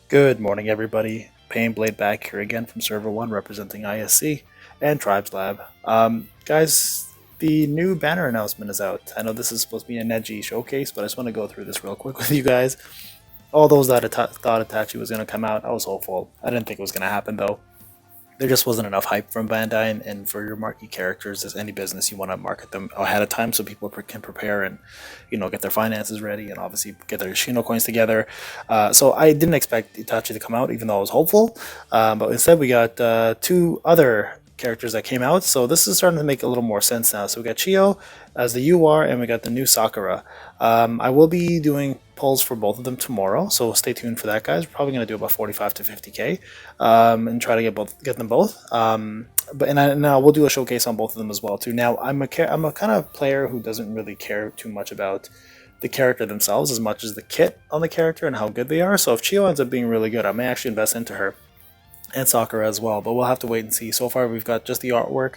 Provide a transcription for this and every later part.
Good morning, everybody. Painblade back here again from Server 1 representing ISC and Tribes Lab. Guys, the new banner announcement is out. I know this is supposed to be a Neji Showcase, but I just want to go through this real quick with you guys. All those that thought Itachi was going to come out, I was hopeful. I didn't think it was going to happen, though. There just wasn't enough hype from Bandai, and for your marquee characters, as any business, you want to market them ahead of time so people can prepare and, get their finances ready and obviously get their Shino coins together. So I didn't expect Itachi to come out, even though I was hopeful. But instead, we got two other characters that came out, so this is starting to make a little more sense now. So we got Chio as the UR, and we got the new Sakura. I will be doing polls for both of them tomorrow, so stay tuned for that, guys. We're probably going to do about 45 to 50k, and try to get them both. But we'll do a showcase on both of them as well too. Now I'm a kind of player who doesn't really care too much about the character themselves as much as the kit on the character and how good they are. So if Chio ends up being really good, I may actually invest into her and Sakura as well, but we'll have to wait and see. So far we've got just the artwork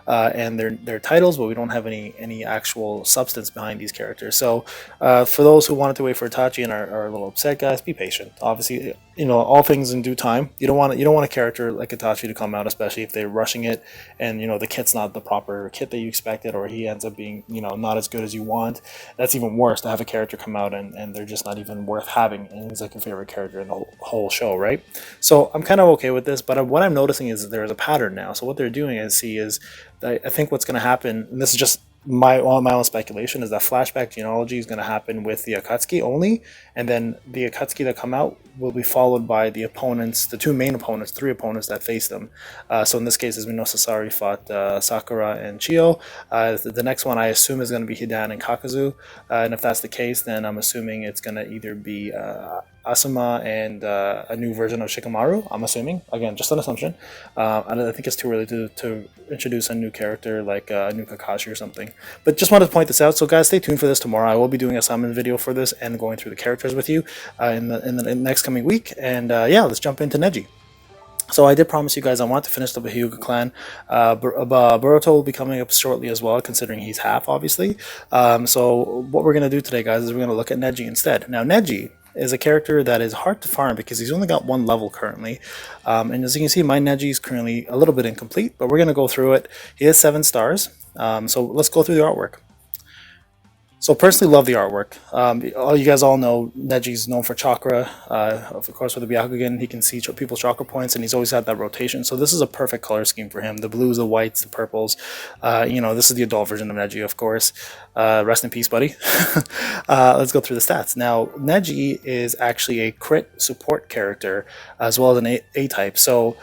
and their titles, but we don't have any actual substance behind these characters. So for those who wanted to wait for Itachi and are a little upset, guys, be patient. Obviously, all things in due time. You don't want a character like Itachi to come out, especially if they're rushing it and the kit's not the proper kit that you expected, or he ends up being not as good as you want. That's even worse, to have a character come out and they're just not even worth having, and he's like your favorite character in the whole show, right? So I'm kind of okay with this, but what I'm noticing is that there's a pattern now. So what they're doing, I think what's going to happen, and this is just my own speculation, is that flashback genealogy is going to happen with the Akatsuki only, and then the Akatsuki that come out will be followed by the opponents, the three opponents that face them. So in this case, as we know, Sasori fought Sakura and Chio. The next one I assume is going to be Hidan and Kakazu, and if that's the case, then I'm assuming it's going to either be Asuma and a new version of Shikamaru. I'm assuming, again, just an assumption. I think it's too early to introduce a new character like a new Kakashi or something. But just wanted to point this out. So guys, stay tuned for this tomorrow. I will be doing a summon video for this and going through the characters with you in the next coming week. And yeah, let's jump into Neji. So I did promise you guys I want to finish the Hyuga clan. Boruto will be coming up shortly as well, considering he's half, obviously. So what we're going to do today, guys, is we're going to look at Neji instead. Now, Neji is a character that is hard to farm because he's only got one level currently. And as you can see, my Neji is currently a little bit incomplete, but we're going to go through it. He has 7 stars. So let's go through the artwork. So personally love the artwork. You guys all know Neji's known for chakra. Of course, with the Byakugan, he can see people's chakra points, and he's always had that rotation. So this is a perfect color scheme for him. The blues, the whites, the purples. This is the adult version of Neji, of course. Rest in peace, buddy. Let's go through the stats. Now, Neji is actually a crit support character as well as an A-type. So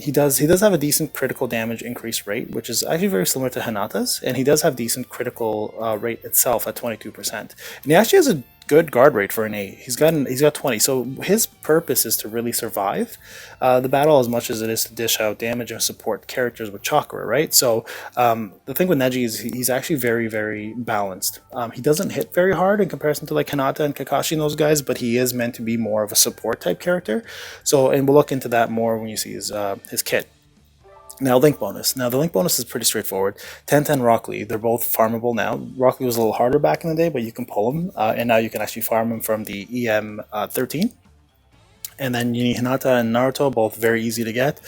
he does have a decent critical damage increase rate, which is actually very similar to Hinata's, and he does have decent critical rate itself at 22%. And he actually has a good guard rate for an A. He's got 20. So his purpose is to really survive the battle as much as it is to dish out damage and support characters with chakra, right? So the thing with Neji is he's actually very, very balanced. He doesn't hit very hard in comparison to like Hinata and Kakashi and those guys, but he is meant to be more of a support type character. So, and we'll look into that more when you see his kit. Now, link bonus. Now, the link bonus is pretty straightforward. 10-10 Rock Lee. They're both farmable now. Rock Lee was a little harder back in the day, but you can pull them, and now you can actually farm them from the EM 13. And then you need Hinata and Naruto, both very easy to get.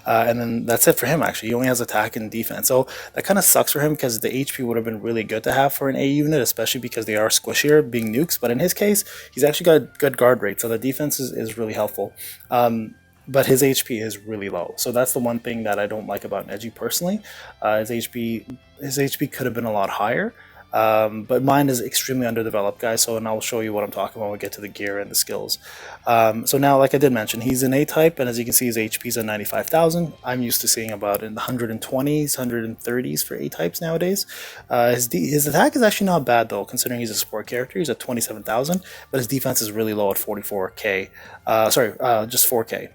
And then that's it for him, actually. He only has attack and defense. So that kind of sucks for him because the HP would have been really good to have for an A unit, especially because they are squishier, being nukes. But in his case, he's actually got good guard rate, so the defense is really helpful. But his HP is really low. So that's the one thing that I don't like about Neji personally. His HP could have been a lot higher. But mine is extremely underdeveloped, guys, and I'll show you what I'm talking about when we get to the gear and the skills. So now, like I did mention, he's an A-type, and as you can see, his HP is at 95,000. I'm used to seeing about in the 120s, 130s for A-types nowadays. His attack is actually not bad, though, considering he's a support character. He's at 27,000, but his defense is really low at 44k. Just 4k.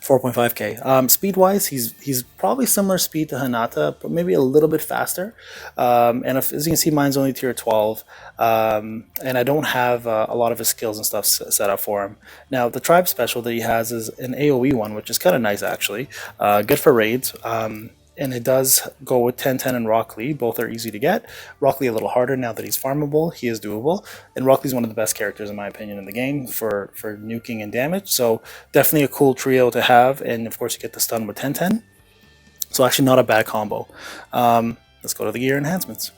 4.5k. Speed-wise, he's probably similar speed to Hinata, but maybe a little bit faster. And as you can see, mine's only tier 12, and I don't have a lot of his skills and stuff set up for him. Now, the tribe special that he has is an AoE one, which is kind of nice, actually. Good for raids. and it does go with 10-10 and Rock Lee. Both are easy to get. Rock Lee a little harder now that he's farmable. He is doable. And Rock Lee's one of the best characters, in my opinion, in the game for nuking and damage. So definitely a cool trio to have. And of course, you get the stun with 10-10. So actually not a bad combo. Let's go to the gear enhancements.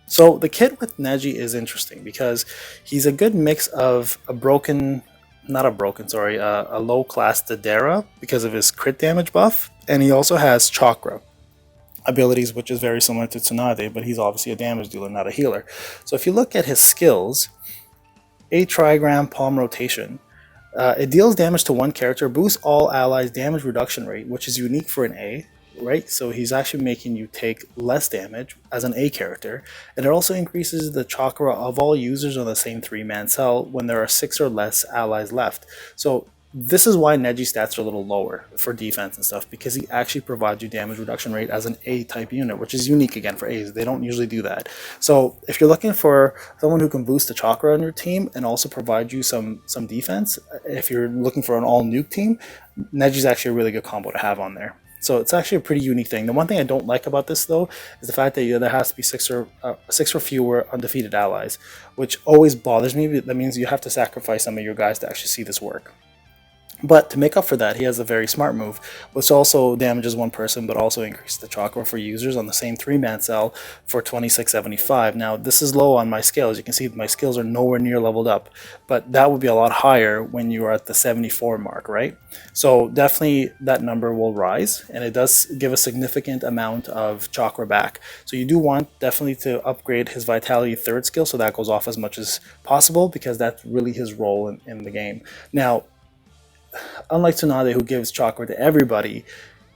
So the kit with Neji is interesting because he's a good mix of a low class Dedera because of his crit damage buff, and he also has chakra abilities, which is very similar to Tsunade, but he's obviously a damage dealer, not a healer. So if you look at his skills, a trigram palm rotation, it deals damage to one character, boosts all allies' damage reduction rate, which is unique for an A, right? So he's actually making you take less damage as an A character, and it also increases the chakra of all users on the same 3-man cell when there are 6 or less allies left. So this is why Neji's stats are a little lower for defense and stuff, because he actually provides you damage reduction rate as an A type unit, which is unique again for A's. They don't usually do that. So if you're looking for someone who can boost the chakra on your team and also provide you some defense, if you're looking for an all nuke team, Neji's actually a really good combo to have on there. So it's actually a pretty unique thing. The one thing I don't like about this, though, is the fact that there has to be six or fewer undefeated allies, which always bothers me. That means you have to sacrifice some of your guys to actually see this work. But to make up for that, he has a very smart move, which also damages one person, but also increases the chakra for users on the same 3-man cell for 2675. Now, this is low on my scale. As you can see, my skills are nowhere near leveled up, but that would be a lot higher when you are at the 74 mark, right? So definitely that number will rise, and it does give a significant amount of chakra back. So you do want definitely to upgrade his Vitality 3rd skill, so that goes off as much as possible, because that's really his role in the game. Now, unlike Tsunade, who gives chakra to everybody,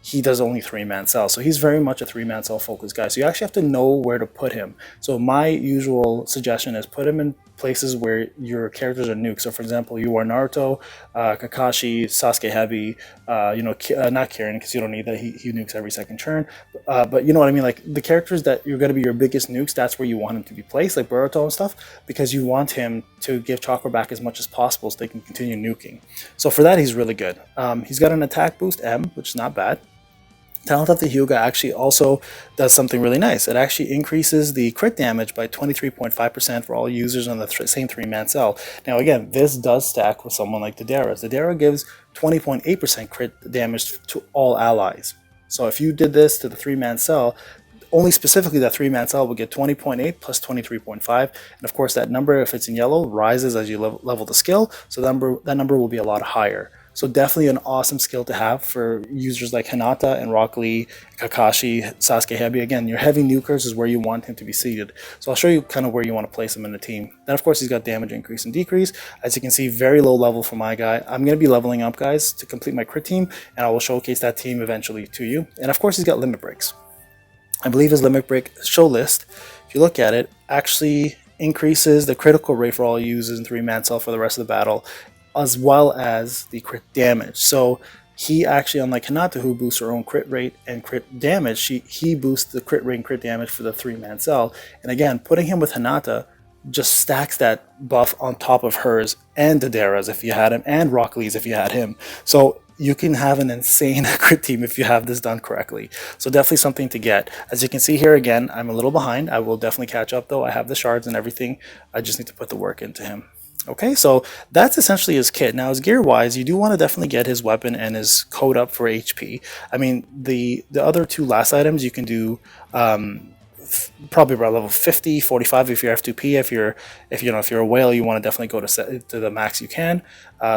he does only 3-man cell. So he's very much a 3-man cell focused guy. So you actually have to know where to put him. So my usual suggestion is put him in places where your characters are nuked. So for example, you are Naruto, Kakashi, Sasuke heavy, not Kirin, because you don't need that. He nukes every second turn. But you know what I mean? Like the characters that you're going to be your biggest nukes, that's where you want him to be placed, like Boruto and stuff, because you want him to give chakra back as much as possible so they can continue nuking. So for that, he's really good. He's got an attack boost M, which is not bad. Talent of the Hyuga actually also does something really nice. It actually increases the crit damage by 23.5% for all users on the same 3-man cell. Now again, this does stack with someone like Dedera. Dedera gives 20.8% crit damage to all allies. So if you did this to the 3-man cell, only specifically that 3-man cell will get 20.8 plus 23.5, and of course that number, if it's in yellow, rises as you level the skill, so that number will be a lot higher. So definitely an awesome skill to have for users like Hinata and Rock Lee, Kakashi, Sasuke heavy. Again, your heavy nukers is where you want him to be seated. So I'll show you kind of where you want to place him in the team. Then of course he's got damage increase and decrease. As you can see, very low level for my guy. I'm going to be leveling up, guys, to complete my crit team, and I will showcase that team eventually to you. And of course he's got limit breaks. I believe his limit break show list, if you look at it, actually increases the critical rate for all users in 3-man cell for the rest of the battle, as well as the crit damage. So he actually, unlike Hinata, who boosts her own crit rate and crit damage, he boosts the crit rate and crit damage for the 3-man cell. And again, putting him with Hinata just stacks that buff on top of hers and Dedera's if you had him, and Rock Lee's if you had him. So you can have an insane crit team if you have this done correctly. So definitely something to get. As you can see here, again, I'm a little behind. I will definitely catch up though. I have the shards and everything. I just need to put the work into him. Okay, so that's essentially his kit. Now, his gear-wise, you do want to definitely get his weapon and his code up for HP. I mean, the other two last items you can do probably about level 50, 45 if you're F2P. If you're a whale, you want to definitely go to the max you can.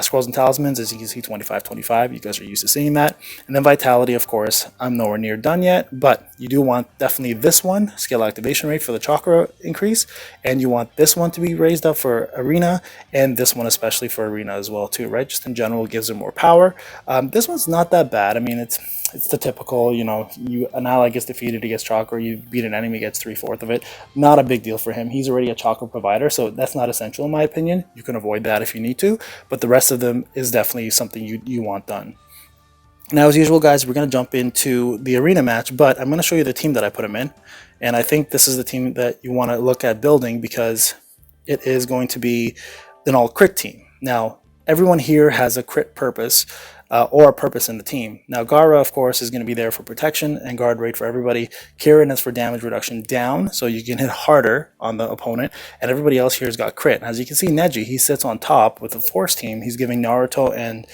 Scrolls and talismans, as you can see, 25, 25. You guys are used to seeing that. And then vitality, of course, I'm nowhere near done yet, but you do want definitely this one, skill activation rate for the chakra increase, and you want this one to be raised up for arena, and this one especially for arena as well too, right? Just in general, it gives it more power. This one's not that bad. I mean, it's the typical, an ally gets defeated, he gets chakra, you beat an enemy, gets 3/4 of it. Not a big deal for him. He's already a chakra provider, so that's not essential in my opinion. You can avoid that if you need to, but the rest of them is definitely something you want done. Now, as usual, guys, we're going to jump into the arena match, but I'm going to show you the team that I put him in, and I think this is the team that you want to look at building because it is going to be an all-crit team. Now, everyone here has a crit purpose. or a purpose in the team. Now, Gaara, of course, is going to be there for protection and guard rate for everybody. Kirin is for damage reduction down, so you can hit harder on the opponent, and everybody else here has got crit. As you can see, Neji, he sits on top with the Force team. He's giving Naruto and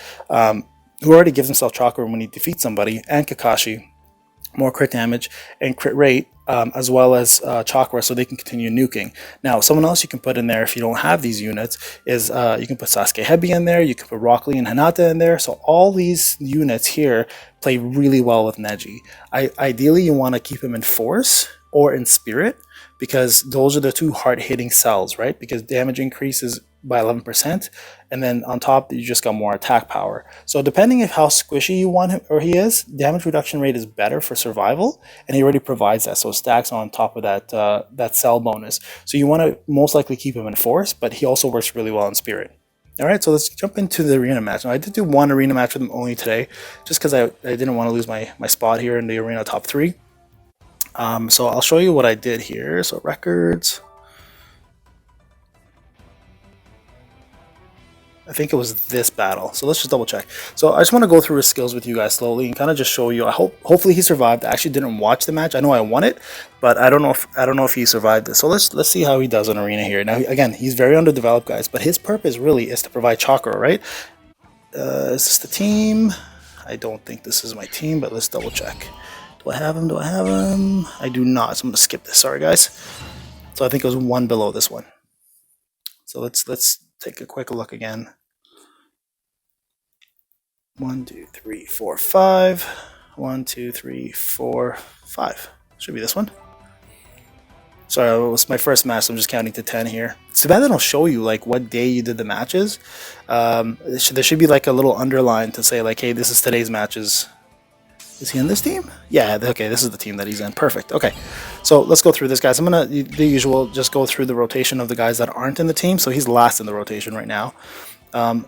who already gives himself chakra when he defeats somebody, and Kakashi more crit damage and crit rate, as well as chakra, so they can continue nuking. Now, someone else you can put in there if you don't have these units is you can put Sasuke Hebi in there, you can put Rock Lee and Hinata in there. So all these units here play really well with Neji. Ideally, you want to keep him in Force or in Spirit, because those are the two hard-hitting cells, right? Because damage increases by 11%, and then on top you just got more attack power. So depending on how squishy you want him or he is, damage reduction rate is better for survival, and he already provides that, so it stacks on top of that that cell bonus. So you want to most likely keep him in Force, but he also works really well in Spirit. All right, so let's jump into the arena match. Now, I did do one arena match with him only today, just because I didn't want to lose my spot here in the arena top 3. So I'll show you what I did here. So records. I think it was this battle. So let's just double check. So I just want to go through his skills with you guys slowly and kind of just show you. Hopefully he survived. I actually didn't watch the match. I know I won it, but I don't know if he survived this. So let's see how he does in arena here. Now again, he's very underdeveloped, guys, but his purpose really is to provide chakra, right? Is this the team? I don't think this is my team, but let's double check. Do I have him? Do I have him? I do not. So I'm going to skip this. Sorry, guys. So I think it was one below this one. So let's take a quick look again. 1, 2, 3, 4, 5. 1, 2, 3, 4, 5. Should be this one. Sorry, it was my first match, so I'm just counting to 10 here. It's too bad they don't show you like what day you did the matches. There should be like a little underline to say like, hey, this is today's matches. Is he in this team? Yeah, okay, this is the team that he's in. Perfect. Okay, so let's go through this, guys. I'm going to, the usual, just go through the rotation of the guys that aren't in the team. So he's last in the rotation right now.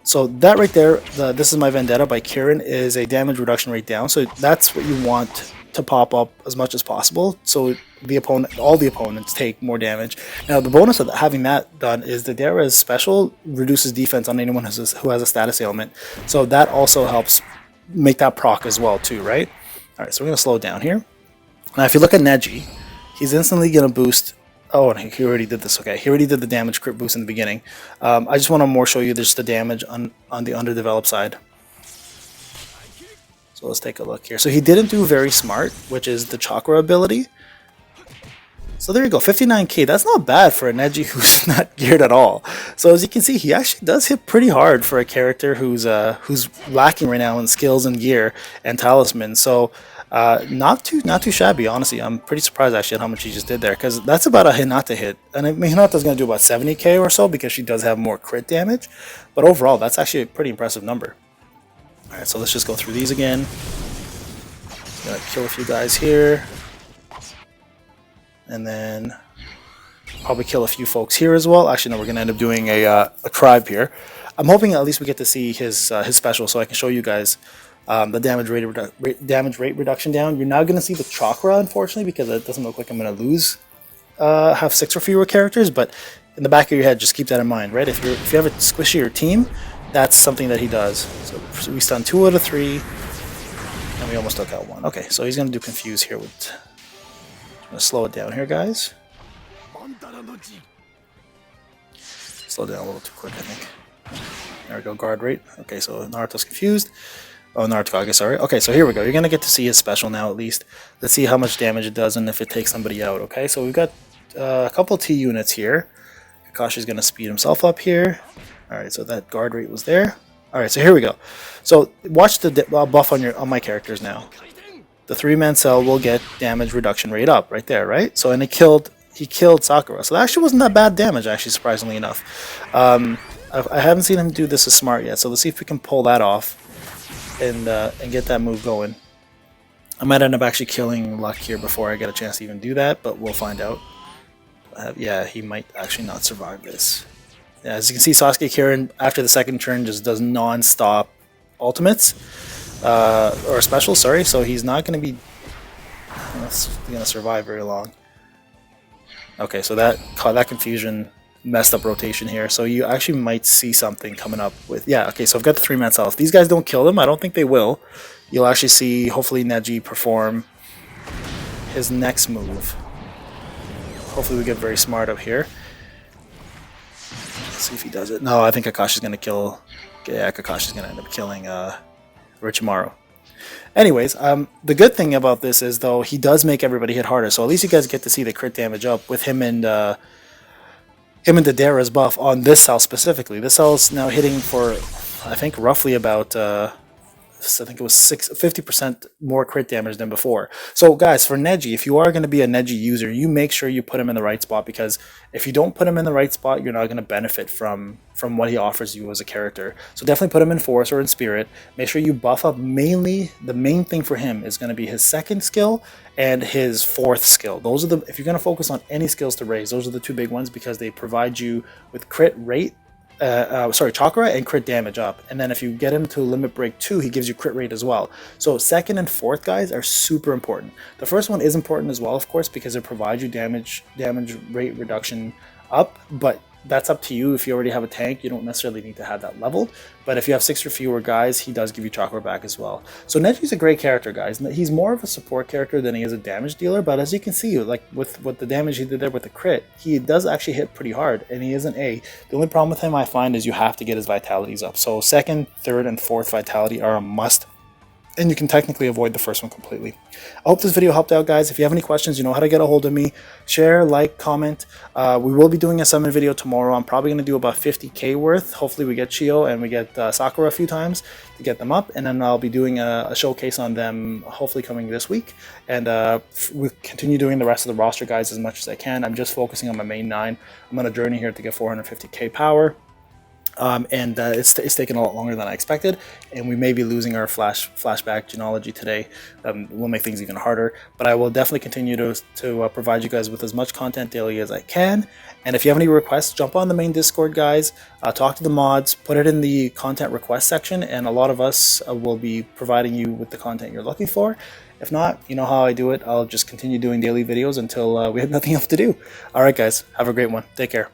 So that right there, This Is My Vendetta by Kirin, is a damage reduction rate down. So that's what you want to pop up as much as possible. So all the opponents take more damage. Now, the bonus of having that done is the Dara's special reduces defense on anyone who has a status ailment. So that also helps make that proc as well too, right? All right, so we're going to slow down here. Now, if you look at Neji, he's instantly going to boost. Oh, and he already did this. Okay, he already did the damage crit boost in the beginning. I just want to more show you just the damage on the underdeveloped side. So let's take a look here. So he didn't do very smart, which is the chakra ability. So there you go, 59k. That's not bad for a Neji who's not geared at all. So as you can see, he actually does hit pretty hard for a character who's lacking right now in skills and gear and talismans. So not too shabby, honestly. I'm pretty surprised actually at how much he just did there, because that's about a Hinata hit. And I mean, Hinata's going to do about 70k or so because she does have more crit damage. But overall, that's actually a pretty impressive number. All right, so let's just go through these again. Gonna kill a few guys here. And then probably kill a few folks here as well. Actually, no, we're going to end up doing a tribe here. I'm hoping at least we get to see his special so I can show you guys the damage rate reduction down. You're not going to see the chakra, unfortunately, because it doesn't look like I'm going to lose have 6 or fewer characters. But in the back of your head, just keep that in mind, right? If you have a squishier team, that's something that he does. So we stunned 2 out of 3, and we almost took out 1. Okay, so he's going to do confuse here with... I'm going to slow it down here, guys. Slow down a little too quick, I think. There we go, guard rate. Okay, so Naruto's confused. Oh, Naruto Kage, sorry. Okay, so here we go. You're going to get to see his special now, at least. Let's see how much damage it does and if it takes somebody out, okay? So we've got a couple T units here. Kakashi's going to speed himself up here. Alright, so that guard rate was there. Alright, so here we go. So watch the buff on my characters now. The 3-man cell will get damage reduction rate up right there, right? So, and he killed Sakura. So that actually wasn't that bad damage, actually, surprisingly enough. I haven't seen him do this as smart yet, so let's see if we can pull that off and get that move going. I might end up actually killing Luck here before I get a chance to even do that, but we'll find out. Yeah, he might actually not survive this. Yeah, as you can see, Sasuke Kirin, after the second turn, just does non-stop ultimates. Or special, sorry, so he's not going to be survive very long. Okay, so that confusion messed up rotation here. So you actually might see something coming up with... Yeah, okay, so I've got the 3-man cells. These guys don't kill them. I don't think they will. You'll actually see, hopefully, Neji perform his next move. Hopefully we get very smart up here. Let's see if he does it. No, I think Kakashi's going to kill... Yeah, Kakashi's going to end up killing Orochimaru. Anyways, the good thing about this is, though, he does make everybody hit harder. So at least you guys get to see the crit damage up with him and Deidara's buff on this cell specifically. This cell's now hitting for, I think, roughly about... I think it was 50% more crit damage than before. So guys, for Neji, if you are going to be a Neji user, you make sure you put him in the right spot, because if you don't put him in the right spot, you're not going to benefit from what he offers you as a character. So definitely put him in Force or in Spirit. Make sure you buff up mainly. The main thing for him is going to be his second skill and his fourth skill. Those are the, if you're going to focus on any skills to raise, those are the two big ones, because they provide you with crit rate, chakra and crit damage up. And then if you get him to limit break 2, he gives you crit rate as well. So second and fourth guys are super important. The first one is important as well, of course, because it provides you damage rate reduction up, but that's up to you. If you already have a tank, you don't necessarily need to have that leveled. But if you have 6 or fewer guys, he does give you chakra back as well. So Neji's a great character, guys. He's more of a support character than he is a damage dealer. But as you can see, like with the damage he did there with the crit, he does actually hit pretty hard, and he is an A. The only problem with him, I find, is you have to get his vitalities up. So second, third, and fourth vitality are a must. And you can technically avoid the first one completely. I hope this video helped out, guys. If you have any questions, you know how to get a hold of me. Share, like, comment. We will be doing a summon video tomorrow. I'm probably going to do about 50k worth. Hopefully we get Chio and we get Sakura a few times to get them up. And then I'll be doing a showcase on them, hopefully coming this week. And we'll continue doing the rest of the roster, guys, as much as I can. I'm just focusing on my main 9. I'm on a journey here to get 450k power. It's taken a lot longer than I expected, and we may be losing our flashback genealogy today. Will make things even harder, but I will definitely continue to provide you guys with as much content daily as I can. And if you have any requests, jump on the main Discord, guys. Talk to the mods, put it in the content request section, and a lot of us will be providing you with the content you're looking for. If not, you know how I do it. I'll just continue doing daily videos until we have nothing else to do. All right, guys, have a great one. Take care.